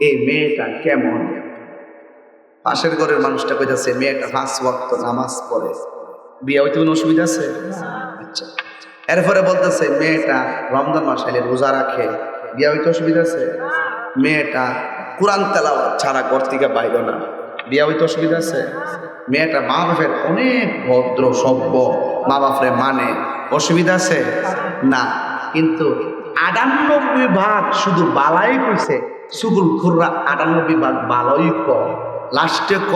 এই মেয়েটা কেমন। পাশের ঘরের মানুষটা কইতাছে মেয়েটা 5 ওয়াক্ত নামাজ পড়ে, বিয়ে হইতে কোনো অসুবিধা আছে? আচ্ছা। এরপরে বলতেছে মেয়েটা রমজান মাস আইলে রোজা রাখে, বিয়ে হইতে অসুবিধা আছে? মেয়েটা কোরআন তেলাওয়াত ছাড়া ঘর থেকে বাইরে না, বিয়ে হইতে অসুবিধা আছে? মেয়েটা মা বাপের অনেক ভদ্র সভ্য, মা বাপরে মানে, অসুবিধা আছে? না। কিন্তু 98% শুধু বালাই কইছে, সুগুল খুররা 98% বালাই ক, লাস্টে ক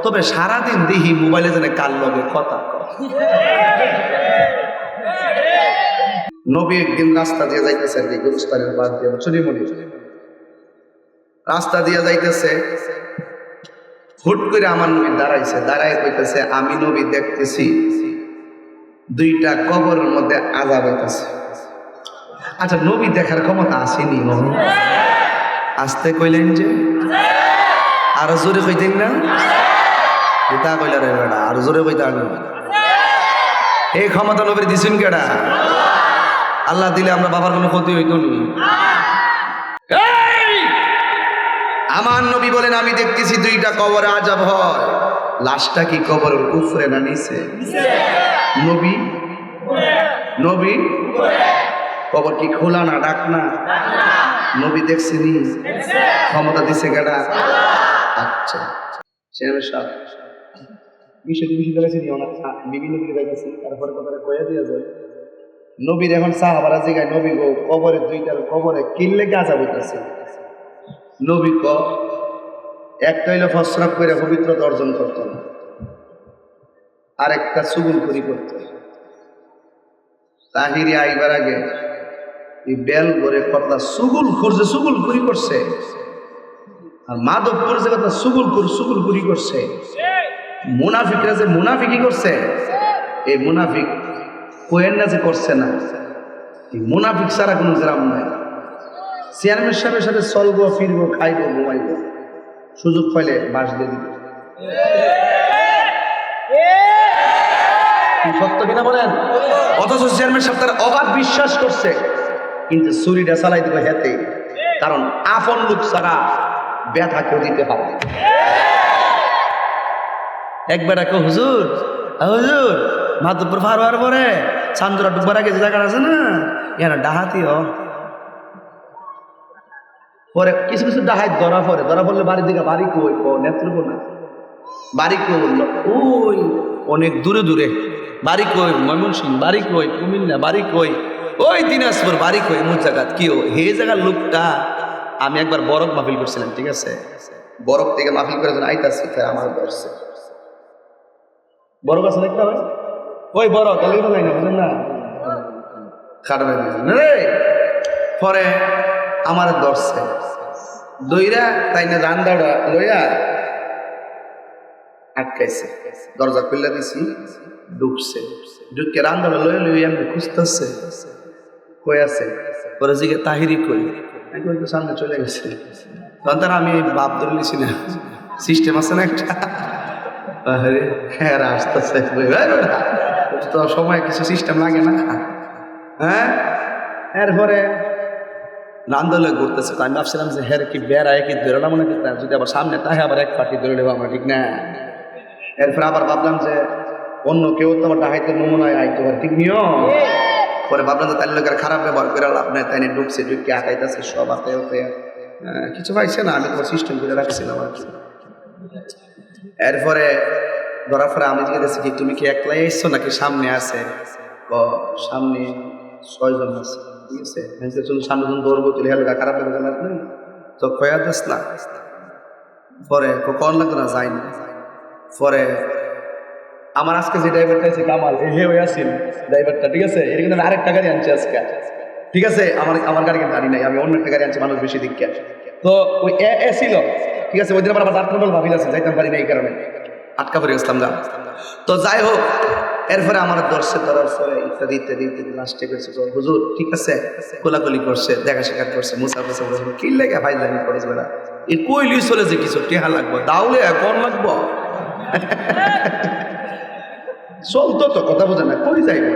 তবে সারাদিন দেখি মোবাইলে যেন কাল লগে কথা ক। নবী একদিন রাস্তা দিয়ে যাইতেছে, আর কি গুরুস্থানের বাদ দিয়ে চুরিমণি রাস্তা দিয়ে যাইতেছে, হুট করে আমার নবী দাঁড়াইছে, দাঁড়ায় কইতেছে আমি নবী দেখতেছি 2টা কবরের মধ্যে আযাব হইতেছে। আচ্ছা, নবী দেখার ক্ষমতা আসেনি? আসতে কইলেন যে, আরো জোরে কইতেন না? এটা কইলা রে বেটা, আরো জোরে কইতে না। এই ক্ষমতা নবীর দিছেন কেডা? আল্লাহ দিলে আমরা বাবার কোনো ক্ষতি হইতো না। আমার নবী বলেন আমি দেখতেছি 2টা কবরে আযাব হয়। লাশটা কি কবরের উপরে না নিচে? নবী নবী কবর কি খোলা না ডাক না? নবী দেখছেনি? ক্ষমতা দিছে কেডা? আচ্ছা, চেয়ারম্যান সাহেব বিষয়টি বেশি করেছেন বিভিন্ন দিকে যাইতেছি, তারপরে কথাটা কয়ে দিয়ে যায়। নবীর এখন সাহাবারা জিগায় নবী গো কবরে 2টার কবরে কিনলে আযাব হইতেছে। নবী ক একটা হইলে ফসরাব করে পবিত্রতা অর্জন করত না, আরেকটা সুগুল করি করত। তাহিরি আইবার আগে এই বেল ভরে কথা সুগুল করছে, সুগুল করি করছে। আর মাধবপুর যে কথা সুগুল করি করছে। মুনাফিকরা যে মুনাফিকি করছে, এই মুনাফিক কোয়েন্না যে করছে না, এই মুনাফিক ছাড়া কোনো গ্রাম নাই। চেয়ারম্যান সাহেবের সাথে চলবো, ফিরবো, খাইবো, ঘুমাইবো, সুযোগ পাইলে বাস দিয়ে দিবে। সত্য কিনা বলেন? অথচ চেয়ারম্যান সাহেব তার অবাধ বিশ্বাস করছে, কিন্তু ছুরিটা চালাই দিবে হেতে, কারণ আপন লোক ছাড়া ব্যথা কেউ দিতে পারে। একবার এক হুজুর হুজুর মাধবপুর পার হওয়ার পরে চান্দুরা ডুববার আগে যে জায়গাটা আছে না, এখানে ডাহাতিও পরে কিছু কিছু ডাহাত ধরা পড়লে বাড়ির দিকে বাড়ি কই নেত্রকো না, বাড়ি কই ওই অনেক দূরে দূরে, বাড়ি কই ময়মনসিংহ, বাড়ি কই কুমিল্লা, বাড়ি কই ওই দিনাজপুর, বাড়ি কই এমন জায়গা কি হে জায়গার লোকটা। আমি একবার বরফ মাহফিল করছিলাম, ঠিক আছে, বরফ থেকে মাহফিল করে আইতাছি, আমার ধরছে বরফ আছে দেখতে হয়, ওই বরফ তাহলে তো যাই না, বুঝলেন না, খাটবে রে। পরে আমার ধরছে দইরা তাই না রান্দাটা লইয়া আটকাইছে, দরজা খুললা দিছি, ঢুকছে, ঢুকে রান্দাটা লইয়া লইয়া আমি খুঁজতেছে কই আছে, পরে জিগে তাহিরি কই, আমি তো সামনে চলে গেছে। তখন তারা আমি বাপ ধরে নিছি না, সিস্টেম আছে না একটা, হ্যাঁ আসতেছে তো সময় কিছু সিস্টেম লাগে না। হ্যাঁ, এরপরে রান্দলে ঘুরতেছে, তো আমি ভাবছিলাম যে হ্যাঁ কি বেড়ায় কি ধরে মনে করতাম, যদি আবার সামনে তাহে আবার এক পার্টি ধরে নেবো আমরা, ঠিক না? এরপরে আবার ভাবলাম যে অন্য কেউ তো আবার ডাহাইতে নমুনায় আইতো, ঠিক নিয়ম। পরে ভাবলাম যে তাই লোকের খারাপ ব্যবহার করে লাভ নেই, তাই নিয়ে ঢুকছে, ঢুকে আটাইতেছে সব আতে ওতে, কিছু পাইছে না, আমি তোমার সিস্টেম করে রাখছিলাম আর কি। এরপরে ধরার পরে আমি জিজ্ঞেস কি তুমি কি একলাই এসছো নাকি সামনে আছে? সামনে 6 জন আছে, ঠিক আছে, সামনে জন দৌড়বো, তুলে হেলকা খারাপ লাগবে না তো কয়া দিস না। পরে কন লাগতো না, যাই না। পরে আমার আজকে যে ড্রাইভারটা আছে কামাল, হে হয়ে আসিল ড্রাইভারটা, ঠিক আছে, এটা কিন্তু আমি আরেকটা গাড়ি আনছি আজকে, ঠিক আছে, আমার গাড়ি কিন্তু আনি নাই, আমি অন্য একটা গাড়ি আনছি, মানুষ বেশি দিকে। তো ওই এ ছিল, ঠিক আছে, ওই দিন আমার ডাক্তার ভাবিল আছে, যাইতাম পারি না, এই কারণে আটকা পড়ে গেছিলাম গা। তো যাই হোক, এরপরে আমার ধরছে, ধরার পরে ইত্যাদি ইত্যাদি ইত্যাদি লাস্টে করছে হুজুর, ঠিক আছে, কোলাকুলি করছে, দেখা শেখা করছে, মুসা ফুসা করছে, কি লেগে ভাই জানি করেছে বেড়া, এই কইলি চলে যে কিছু টেহা লাগবো, দাউলে কোন লাগবো চলতো তো, কথা বোঝে না, কই যাইব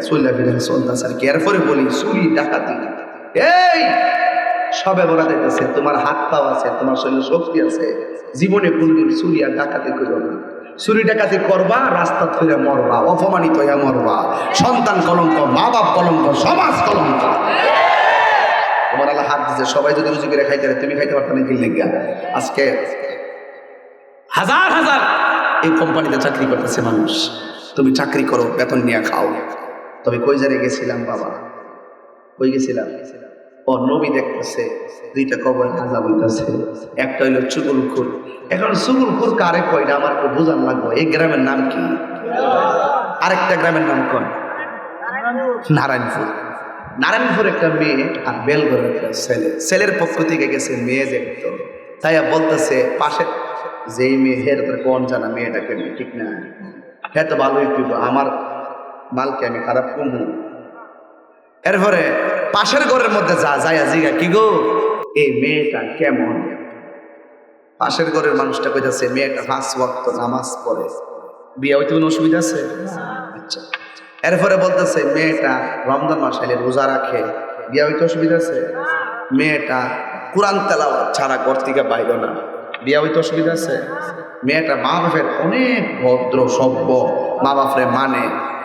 চলে ফিরে চলতেছে আর কি। এরপরে বলি চুরি ডাকাতি, এই সবে বলা যাইতেছে তোমার হাত পাও আছে, তোমার শরীরে শক্তি আছে, জীবনে কোনদিন চুরি আর ডাকাতি করো না। চুরি ডাকাতি করবা, রাস্তা ধরে মরবা, অপমানিত হয়ে মরবা, সন্তান কলঙ্ক, মা বাপ কলঙ্ক, সমাজ কলঙ্ক। তোমার আল্লাহ হাত দিচ্ছে, সবাই যদি রুজি করে খাইতে তুমি খাইতে পারতো না, কি লেগা? আজকে হাজার হাজার এই কোম্পানিতে চাকরি করতেছে মানুষ, তুমি চাকরি করো, বেতন নিয়ে খাও। তবে কই জায়গায় গেছিলাম বাবা, কই গেছিলাম? ও নবী দেখতেছে দুইটা কবর আযাব হইতাছে, একটা হইলো চুগলখোর। এখন চুগলখোর কারে কয়টা আমার তো বোঝান লাগবে। এই গ্রামের নাম কি? আরেকটা গ্রামের নাম কোন? নারায়ণপুর। নারায়ণপুর একটা মেয়ে আর বেলগড়ের একটা ছেলে। ছেলের পক্ষ থেকে গেছে মেয়ে দেখতো, তাই বলতেছে পাশে যেই মেয়ে হের তোর কোন জানা মেয়েটাকে, ঠিক না? হ্যাঁ তো ভালোই করবো, আমার মালকে আমি খারাপ কমু। এরপরে পাশের ঘরের মধ্যে যাইয়া জিগা, কি গো এই মেয়েটা কেমন? পাশের ঘরের মানুষটা কইতাছে মেয়েটা 5 ওয়াক্ত নামাজ পড়ে, বিয়ে হইতে কোনো অসুবিধা আছে? আচ্ছা। এরপরে বলতেছে মেয়েটা রমজান মাস আইলে রোজা রাখে, বিয়ে হইতে অসুবিধা আছে? মেয়েটা কোরআন তেলাওয়াত ছাড়া ঘর থেকে বাইরে না, বিয়ে হইতে অসুবিধা আছে? মেয়েটা মা বাপের অনেক ভদ্র সভ্য, মা বাপরে মানে,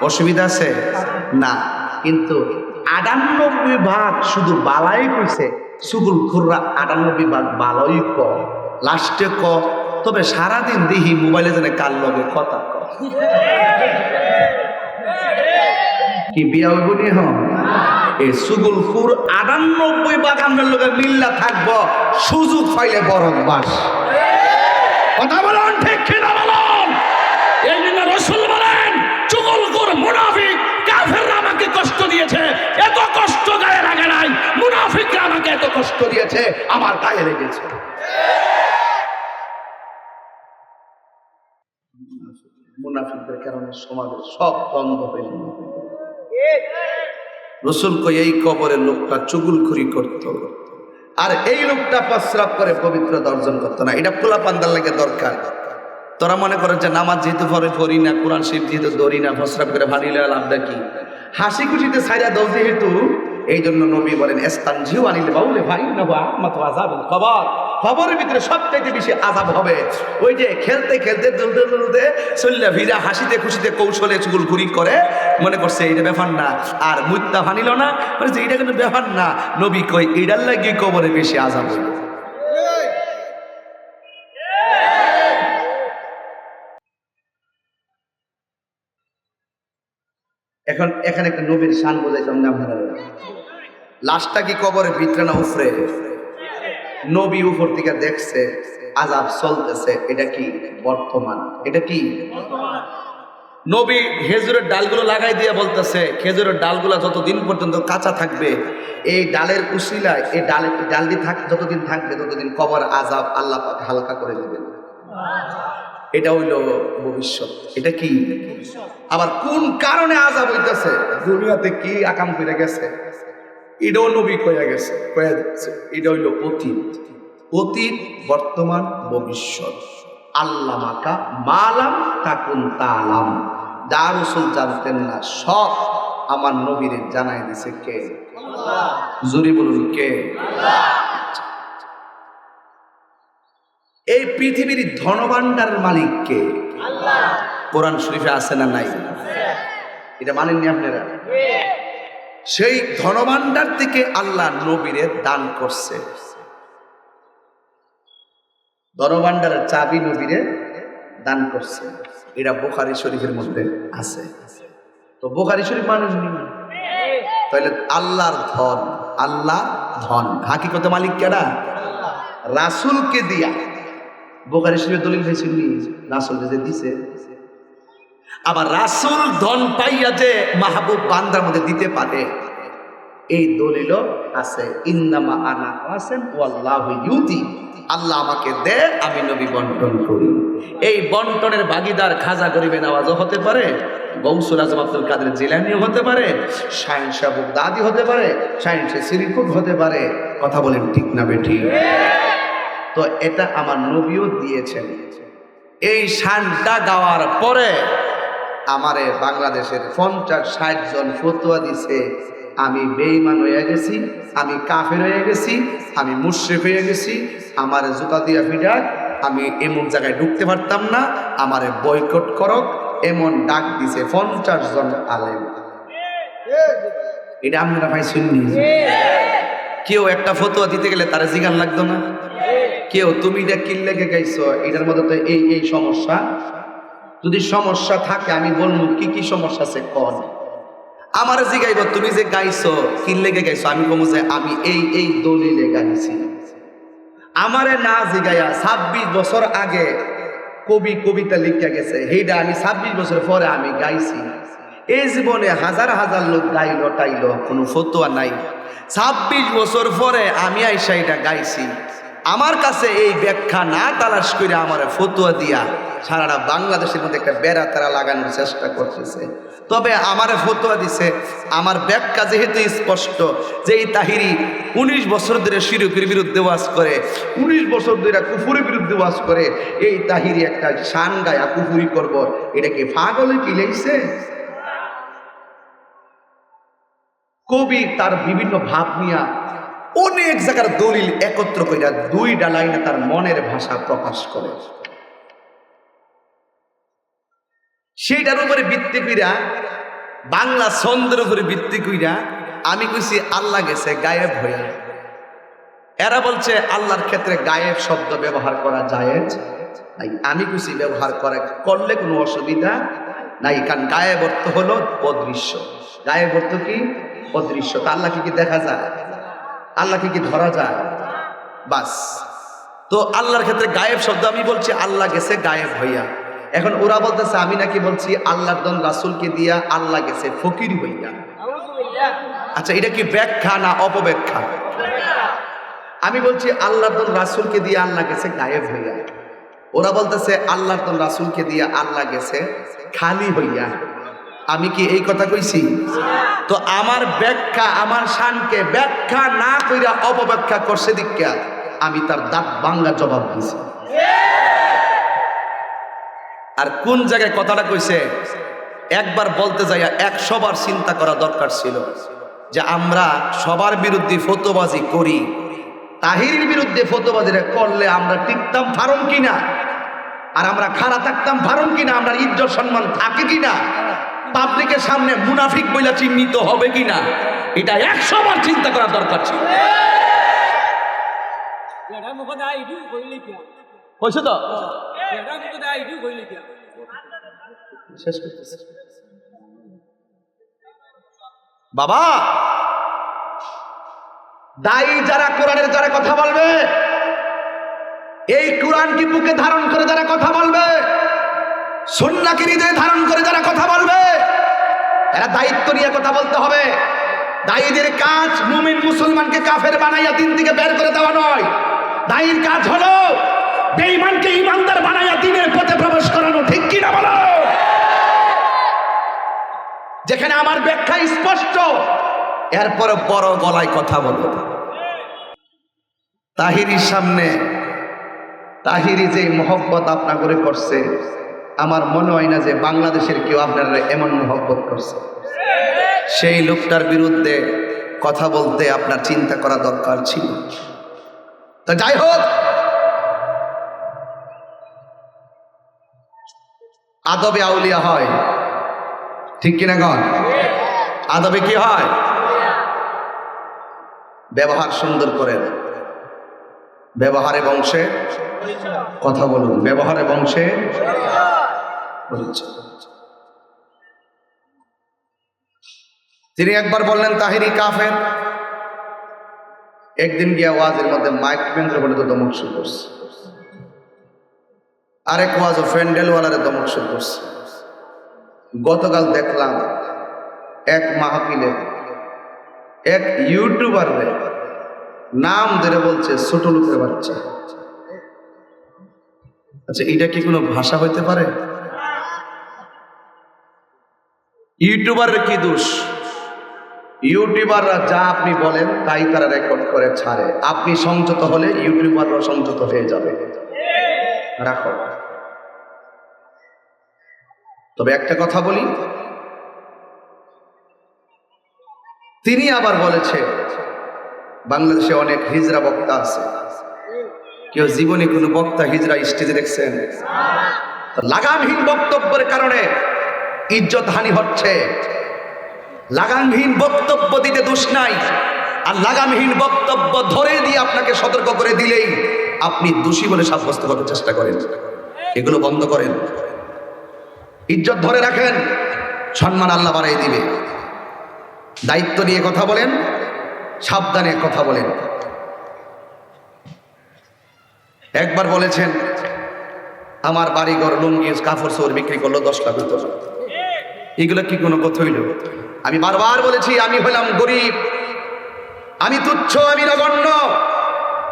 অসুবিধা আছে? না। কিন্তু 98% শুধু বালাই কইছে, চুগলখোররা 98% বালাই ক, লাস্টে ক তবে সারাদিন দেখি মোবাইলে যেন কার লগে কথা ক। কি বিয়া হইব নি? হন এই চুগলখোর 98% আমরা লগে মিল্লা থাকবো, সুযোগ পাইলে বরং বাস। কথা বলুন ঠিক কিনা বলুন? এই জন্য রাসূল বলেন চুগলখোর মুনাফিক কাফেররা আমাকে কষ্ট দিয়েছে, এত কষ্ট গায়ে লাগে নাই, মুনাফিকরা আমাকে এত কষ্ট দিয়েছে আমার গায়ে লেগেছে। মুনাফিকদের কারণে সমাজের সব বন্ধ হয়ে গেল। রাসূল কই এই কবরের লোকটা চুগলখড়ি করত, আর এই লোকটা প্রস্রাব করে পবিত্রতা অর্জন করতো না। এটা পোলা পান্দার লাগে দরকার। তোরা মনে করে যে নামাজ যেহেতু পড়ি না, কোরআন শরীফ যেহেতু ধরি না, প্রস্রাব করে ভানিলে লাভটা কি? হাসি খুশিতে ছাইরা দাও যেহেতু, এই জন্য নবী বলেন ইস্তানজিউ আনিল বাউলে ফাইন্নাহু আহমাতু আযাবুল কবর। কবরের ভিতরে সবচাইতে বেশি আযাব হবে ওই যে খেলতে খেলতে দুলতে দুলতে চল্লা ভিড়া হাসিতে খুশিতে কৌশলে চুগলখড়ি করে, মনে করছে এইটা ব্যাপার না, আর মুত্তা ফানিল না, মানে এইটা কিন্তু ব্যাপার না। নবী কই এইটার লাগি কবরে বেশি আযাব হইল। এখন এখানে একটা নবীর শান বোঝাইতাম না আপনারা। লাশটা কি কবরের ভিতরে না উপরে? নবী উপর থেকে দেখছে আযাব চলতেছে, এটা কি বর্তমান? এটা কি নবী খেজুরের ডালগুলো লাগাই দিয়ে বলতেছে খেজুরের ডালগুলো যতদিন পর্যন্ত কাঁচা থাকবে, এই ডালের উসিলায় এই ডালটি যতদিন থাকবে ততদিন কবর আযাব আল্লাহ পাক হালকা করে দিবেন। এটা হইল ভবিষ্যৎ। এটা কি? আবার কোন কারণে আযাব হইতেছে, দুনিয়াতে কি আকাম করে গেছে, এটাও নবী কয়া গেছে, কয়া যাচ্ছে। এটা হইল অতীত, অতীত, বর্তমান, ভবিষ্যৎ। আল্লামাকা মালাম তাকুন তালাম, যা রাসূল জানতেন না সব আমার নবীরে জানাই দিছে কে? জোরে বলুন কে? এই পৃথিবীর ধনভাণ্ডারের মালিক কে? কোরআন শরীফে আছে না নাই? এটা মানেননি আপনারা? সেই ধনভাণ্ডার থেকে আল্লাহ নবীরে দান করছে। ধনভাণ্ডারের চাবি নবীরে দান করছে, এটা বুখারী শরীফের মধ্যে আছে। তো বুখারী শরীফ মানেননি? তাহলে আল্লাহর ধন, আল্লাহ ধন হাকিকতে মালিক কেডা? রাসূলকে দিয়া। বুখারী শরীফের দলিল হয়েছিলি রাসূল যে দিছে। আবার রাসূল ধন পাইয়া যে মাহবুব বান্দার মধ্যে দিতে পারে, এই দলিলও আছে। ইন্নামা আনা ওয়াসিম ওয়াল্লাহু ইউতি, আল্লাহ আমাকে দে, আমি নবী বন্টন করি। এই বন্টনের ভাগীদার খাজা গরিবে নওয়াজও হতে পারে, গৌসুল আজম আব্দুল কাদের জিলানীও হতে পারে, শাহিন শাহ বুগদাদি হতে পারে, শাহিন শাহ সিরিকুট হতে পারে। কথা বলেন ঠিক না বেঠিক? তো এটা আমার নবীও দিয়েছেন। এই শানটা গাওয়ার পরে আমারে বাংলাদেশের 50-60 জন ফতোয়া দিছে আমি বেঈমান হয়ে গেছি, আমি কাফের হয়ে গেছি, আমি মুশরিক হয়ে গেছি, আমার জুতা দিয়া ফিডাক, আমি এমন জায়গায় ঢুকতে পারতাম না, আমারে বয়কট করক, এমন ডাক দিছে 50 জন আলেম। এটা আপনারা ভাই শুননি? কেউ একটা ফতোয়া দিতে গেলে তারা জিগান লাগতো না? কেউ তুমি এটা কি লেগে গাইছো, এটার মধ্যে তো এই এই সমস্যা, যদি সমস্যা থাকে আমি বলবো কি কি সমস্যা আছে কোন, আমার জিগাইব তুমি যে গাইছো কি লেগে গাইছো, আমি বলবো যে আমি এই এই দলিলে গাইছি। আমারে না জিগাইয়া 26 বছর আগে কবি কবিতা লিখে গেছে, সেইটা আমি 26 বছর পরে আমি গাইছি। এই জীবনে হাজার হাজার লোক গাইলো টাইলো, কোনো ফতোয়া নাই। 26 বছর পরে আমি আইসা এটা গাইছি। আমার কাছে এই ব্যাখ্যা না তালাশ করে আমার ফতোয়া দিয়া সারাটা বাংলাদেশের মধ্যে একটা বেড়া তারা লাগানোর চেষ্টা করতেছে। তবে আমার ফতোয়া দিছে, আমার ব্যাখ্যা যেহেতু স্পষ্ট যে এই তাহিরি 19 বছর ধরে শিরকের বিরুদ্ধে ওয়াজ করে, 19 বছর ধরে কুফুরের বিরুদ্ধে ওয়াজ করে, এই তাহিরি একটা শান গায়া কুফুরি করব, এটা কি পাগলে কি লেগছে? কবি তার বিভিন্ন ভাব নিয়া অনেক জায়গার দলিল একত্র কইরা 2টা লাইনে তার মনের ভাষা প্রকাশ করে, সেইটার উপরে ভিত্তি কইরা বাংলা ছন্দের উপরে ভিত্তি কইরা আমি কইছি আল্লাহ গেছে গায়েব হইয়া। এরা বলছে আল্লাহর ক্ষেত্রে গায়েব শব্দ ব্যবহার করা জায়েজ নাই, আমি কইছি ব্যবহার করলে কোনো অসুবিধা নাই, কারণ গায়েব অর্থ হলো অদৃশ্য। গায়েব অর্থ কি? অদৃশ্য। তা আল্লাহকে কি দেখা যায়? আল্লাহকে কি ধরা যায়? বাস। তো আল্লাহর ক্ষেত্রে গায়েব শব্দ আমি বলছি আল্লাহ গেছে গায়েব হইয়া। এখন ওরা বলতেছে আমি নাকি বলছি আল্লাহর দন রাসূলকে দিয়া আল্লাহ গেছে ফকির হইয়া। আচ্ছা, এটা কি ব্যাখ্যা না অপব্যাখ্যা? আমি বলছি আল্লাহর দন রাসূলকে দিয়ে আল্লাহ গেছে গায়েব হইয়া, ওরা বলতেছে আল্লাহর দন রাসূলকে দিয়ে আল্লাহ গেছে খালি হইয়া। আমি কি এই কথা কইছি? তো আমার ব্যাখ্যা, আমার শানকে ব্যাখ্যা না কইরা অপব্যাখ্যা করছে দিক্কা আমি তার দাঁত ভাঙা জবাব দিছি। আর কোন জায়গায় কথাটা কইছে একবার বলতে যাইয়া 100 বার চিন্তা করা দরকার ছিল যে আমরা সবার বিরুদ্ধে ফতোয়াবাজি করি, তাহিরির বিরুদ্ধে ফতোয়াবাজিরা করলে আমরা টিকতাম ফারুম কিনা, আর আমরা খাড়া থাকতাম ফারুম কিনা, আমরা ইজ্জত সম্মান থাকে কিনা, পাবলিকের সামনে মুনাফিক বইলা চিহ্নিত হবে কিনা, এটা 100 বার চিন্তা করা দরকার ছিল। হয়েছে তো? বাবা, দায়ী যারা কোরআনের যারা কথা বলবে, এই কোরআন কি বুকে ধারণ করে যারা কথা বলবে, সুন্নাহকে হৃদয়ে ধারণ করে যারা কথা বলবে, এরা দায়িত্ব নিয়ে কথা বলতে হবে। দায়ীদের কাজ মুমিন মুসলমানকে কাফের বানাইয়া দিন থেকে বের করে দেওয়া নয়। দায়ীর কাজ হলো বেঈমানকে ঈমানদার বানাইয়া দ্বীনের পথে প্রবেশ করানো। ঠিক কি না বলো? যেখানে আমার ব্যাখ্যা স্পষ্ট, এরপরে বড় গলায় কথা বলো। তাহিরির সামনে তাহিরি যে মহব্বত আপনা করে করছে, আমার মনে হয় না যে বাংলাদেশের কেউ আপনারা এমন মহব্বত করছে। সেই লোকটার বিরুদ্ধে কথা বলতে আপনার চিন্তা করা দরকার ছিল। তো যাই হোক, আদবে আউলিয়া হয়, ঠিক কিনা গণ? আদবে কি হয়? ব্যবহার সুন্দর করেন, ব্যবহারে বংশে কথা বলুন, ব্যবহারে বংশে পরিচয়। তিনি একবার বললেন তাহিরি কাফের, একদিন গিয়া ওয়াজের মধ্যে মাইক কেন্দ্র বলে তো দমক শুরু করছে, আরেক ওয়াজ ও ফ্যান্ডেলওয়ালারে দমক শুরু করছে। গতকাল দেখলাম এক মাহফিলে এক ইউটিউবার নাম ধরে বলছে ছোট লোকের বাচ্চা। আচ্ছা, এটা কি কোনো ভাষা হইতে পারে? ইউটিউবারের কি দোষ? ইউটিউবাররা যা আপনি বলেন তাই তারা রেকর্ড করে ছাড়ে। আপনি সংযত হলে ইউটিউবাররা সংযত হয়ে যাবে। রাখো। তবে একটা কথা বলি, তিনি আবার বলেছে বাংলাদেশে অনেক হিজরা বক্তা আছে, কেউ জীবনে কোনো বক্তা হিজরা স্টেজে দেখছেন? লাগামহীন বক্তব্যের কারণে ইজ্জত হানি হচ্ছে। লাগামহীন বক্তব্য দিতে দোষ নাই, আর লাগামহীন বক্তব্য ধরে দিয়ে আপনাকে সতর্ক করে দিলেই আপনি দোষী বলে সাব্যস্ত করার চেষ্টা করেন। এগুলো বন্ধ করেন, ইজ্জত ধরে রাখেন, সম্মান আল্লাহ বাড়াই দিবে। দায়িত্ব নিয়ে কথা বলেন, সাবধানে কথা বলেন। একবার বলেছেন আমার বাড়িঘর লুঙ্গি কাপড় চোর বিক্রি করলো 10 লাখ হতো। এগুলো কি কোনো কথা হইল? আমি বারবার বলেছি আমি হলাম গরিব, আমি তুচ্ছ, আমি নগণ্য,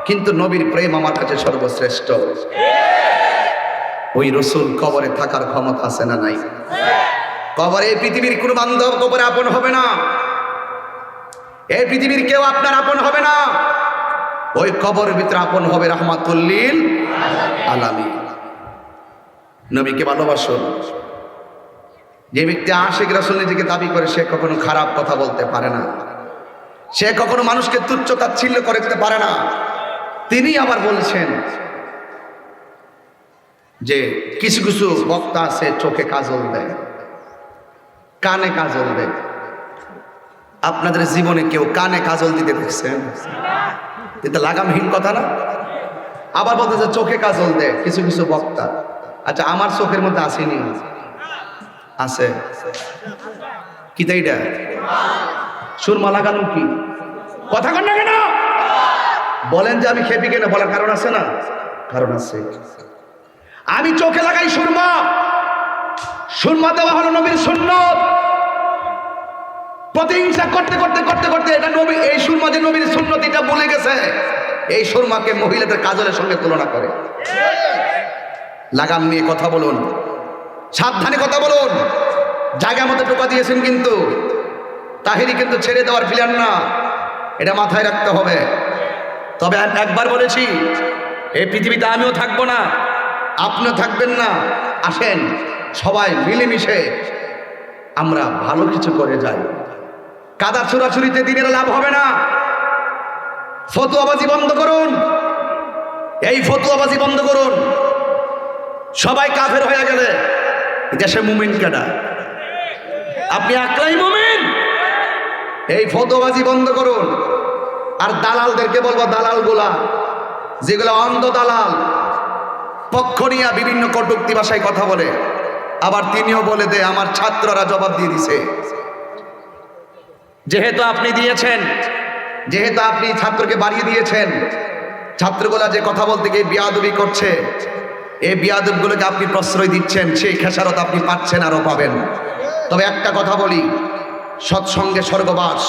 কিন্তু নবীর প্রেম আমার কাছে সর্বশ্রেষ্ঠ। ওই রসুল কবরে থাকার ক্ষমতা আছে না নাই? কবরে পৃথিবীর কোনো বান্ধব কবরে আপন হবে না, এই পৃথিবীর কেউ আপনার আপন হবে না। ওই কবরের ভিতরে আপন হবে রাহমাতুল লিল আলামিন। নবীকে ভালোবাসুন। যে ব্যক্তি আশিক রাসূল নিজেকে দাবি করে সে কখনো খারাপ কথা বলতে পারে না, সে কখনো মানুষকে তুচ্ছ তাচ্ছিল্য করতে পারে না। তিনি আবার বলছেন যে কিছু কিছু বক্তা আছে চোখে কাজল দেয়, কানে কাজল দেয়। আপনাদের জীবনে কেউ কানে কাজল দিতে দেখছেন? এটা লাগামহীন কথা না? আবার বলতেছে চোখে কাজল দেয় কিছু কিছু বক্তা। আচ্ছা, আমার চোখের মধ্যে আসেনি? আছে। কি তাই এটা সুরমা লাগানো? কি কথা কন না কেন? বলেন যে আমি খেপি কেন, বলার কারণ আছে না? কারণ আছে। আমি চোখে লাগাই সুরমা, সুরমা দেওয়া হলো নবীর সুন্নত। প্রতিহিংসা করতে করতে করতে করতে এটা নবী, এই সুরমা যে নবীর সুন্নত এটা ভুলে গেছে। এই সুরমাকে মহিলাদের কাজলের সঙ্গে তুলনা করে। লাগাম নিয়ে কথা বলুন, সাবধানে কথা বলুন। জায়গা মতো টোকা দিয়েছেন কিন্তু তাহিরি কিন্তু ছেড়ে দেওয়ার প্ল্যান না, এটা মাথায় রাখতে হবে। তবে একবার বলেছি এই পৃথিবীতে আমিও থাকবো না, আপনিও থাকবেন না। আসেন সবাই মিলেমিশে আমরা ভালো কিছু করে যাই। কাদা ছোড়াছুরিতে দিনের লাভ হবে না। ফতুয়াবাজি বন্ধ করুন, এই ফতুয়াবাজি বন্ধ করুন। সবাই কাফের হয়ে গেলে দেশে মুমিন কেডা? আপনি একলাই মুমিন। এই ফতুয়াবাজি বন্ধ করুন। আর দালালদেরকে বলবো, দালালগুলা যেগুলো অন্ধ দালাল, পক্ষ নিয়ে বিভিন্ন কটূক্তি ভাষায় কথা বলে, আবার তিনিও বলে দে আমার ছাত্ররা জবাব দিয়ে দিছে। যেহেতু আপনি দিয়েছেন, যেহেতু আপনি ছাত্রকে বাড়িয়ে দিয়েছেন, ছাত্রগুলা যে কথা বলতে গিয়ে বিয়াদবি করছে, এই বিয়াদবগুলোকে আপনি প্রশ্রয় দিচ্ছেন, সেই খেসারত আপনি পাচ্ছেন, আরো পাবেন। তবে একটা কথা বলি, সৎসঙ্গে স্বর্গবাস,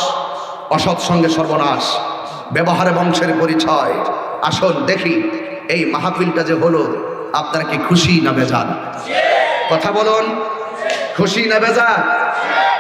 অসৎসঙ্গে সর্বনাশ। ব্যবহারে বংশের পরিচয়। আসুন দেখি এই মাহফিলটা যে হলো, আপনারা কি খুশি না বেজার? কথা বলুন, খুশি না বেজার?